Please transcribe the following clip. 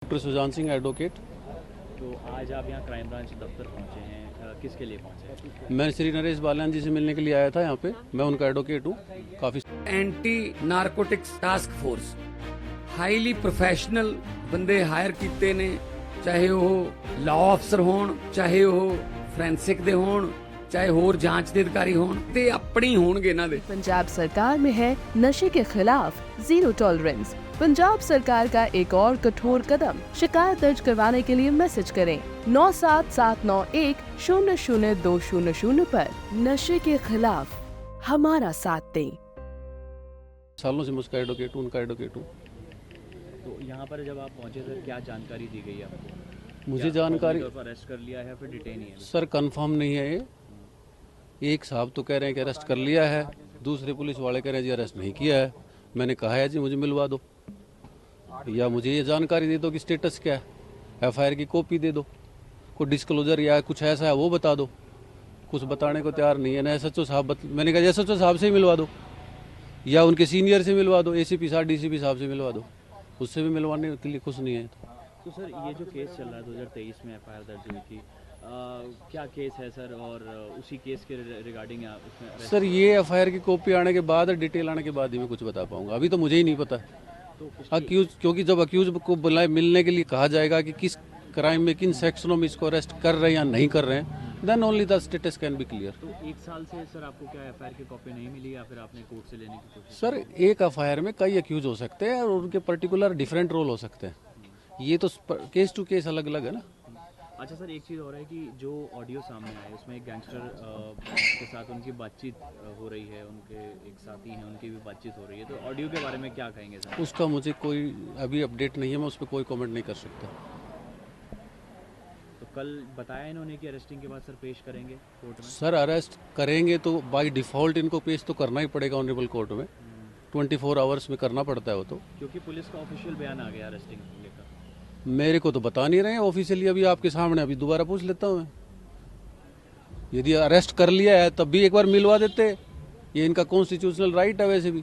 Doctor Sujan Singh advocate. तो आज आप यहाँ क्राइम ब्रांच दफ्तर पहुँचे हैं, किसके लिए पहुँचे हैं? मैं श्री नरेश बालन जी से मिलने के लिए आया था यहाँ पे। मैं उनका एडवोकेट हूँ। काफ़ी anti narcotics task force highly professional ਬੰਦੇ ਹਾਇਰ ਕੀਤੇ ਨੇ, ਚਾਹੇ ਉਹ ਲਾਅ ਅਫਸਰ ਹੋਣ, ਚਾਹੇ ਉਹ ਫੋਰੈਂਸਿਕ ਦੇ ਹੋਣ, ਚਾਹੇ ਹੋਰ ਜਾਂਚ ਦੇ ਅਧਿਕਾਰੀ ਹੋਣ, ਤੇ ਆਪਣੀ ਹੋਣਗੇ ਇਹਨਾਂ ਦੇ। पंजाब सरकार में है नशे के खिलाफ जीरो टॉलरेंस। पंजाब सरकार का एक और कठोर कदम। शिकायत दर्ज करवाने के लिए मैसेज करें 9779100200 पर। नशे के खिलाफ हमारा साथ दें। सालों से मैं उसका एडवोकेट हूँ, उनका एडवोकेट हूँ। तो यहाँ पर जब आप पहुँचे सर, क्या जानकारी दी गई आपको? मुझे जानकारी अरेस्ट कर लिया है, फिर डिटेन ही है? सर कंफर्म नहीं है ये। एक साहब तो कह रहे हैं कि अरेस्ट कर लिया है, दूसरे पुलिस वाले कह रहे हैं जी अरेस्ट नहीं किया है। मैंने कहा है जी मुझे मिलवा दो, या मुझे ये जानकारी दे दो कि स्टेटस क्या है, एफआईआर की कॉपी दे दो, कोई डिस्क्लोजर या कुछ ऐसा है वो बता दो। कुछ बताने को तैयार नहीं है ना। एसएचओ साहब मैंने कहा एसएचओ साहब से ही मिलवा दो, या उनके सीनियर से मिलवा दो, एसीपी साहब डीसीपी साहब से मिलवा दो। उससे भी मिलवाने के लिए कुछ नहीं है। तो सर ये जो केस चल रहा है 2023 में एफआईआर दर्ज हुई थी, क्या केस है सर, और उसी केस के रिगार्डिंग उसमें सर ये एफआईआर की कॉपी आने के बाद, डिटेल आने के बाद ही मैं कुछ बता पाऊंगा। अभी तो मुझे ही नहीं पता। तो अक्यूज, क्योंकि जब अक्यूज को बुलाए मिलने के लिए कहा जाएगा कि किस क्राइम में किन सेक्शनों में इसको अरेस्ट कर रहे हैं या नहीं कर रहे हैं, then only the status can be clear. तो एक साल से सर आपको क्या एफआईआर की कॉपी नहीं मिली, या फिर आपने कोर्ट से लेने की कोशिश? सर एक एफआईआर में कई अक्यूज हो सकते हैं और उनके पर्टिकुलर डिफरेंट रोल हो सकते हैं। ये तो केस टू केस अलग अलग है ना। अच्छा सर, एक चीज़ और है कि जो ऑडियो सामने आए उसमें एक गैंगस्टर के साथ उनकी बातचीत हो रही है, उनके एक साथी हैं उनकी भी बातचीत हो रही है, तो ऑडियो के बारे में क्या कहेंगे सर? उसका मुझे कोई अभी अपडेट नहीं है, मैं उस पर कोई कमेंट नहीं कर सकता। तो कल बताया इन्होंने कि अरेस्टिंग के बाद सर पेश करेंगे कोर्ट में? सर अरेस्ट करेंगे तो बाय डिफ़ॉल्ट इनको पेश तो करना ही पड़ेगा ऑनरेबल कोर्ट में। 24 आवर्स में करना पड़ता है वो तो। क्योंकि पुलिस का ऑफिशियल बयान आ गया अरेस्टिंग को लेकर। मेरे को तो बता नहीं रहे हैं ऑफिशियली, अभी आपके सामने अभी दोबारा पूछ लेता हूँ मैं। यदि अरेस्ट कर लिया है तब भी एक बार मिलवा देते, ये इनका कॉन्स्टिट्यूशनल राइट है वैसे भी।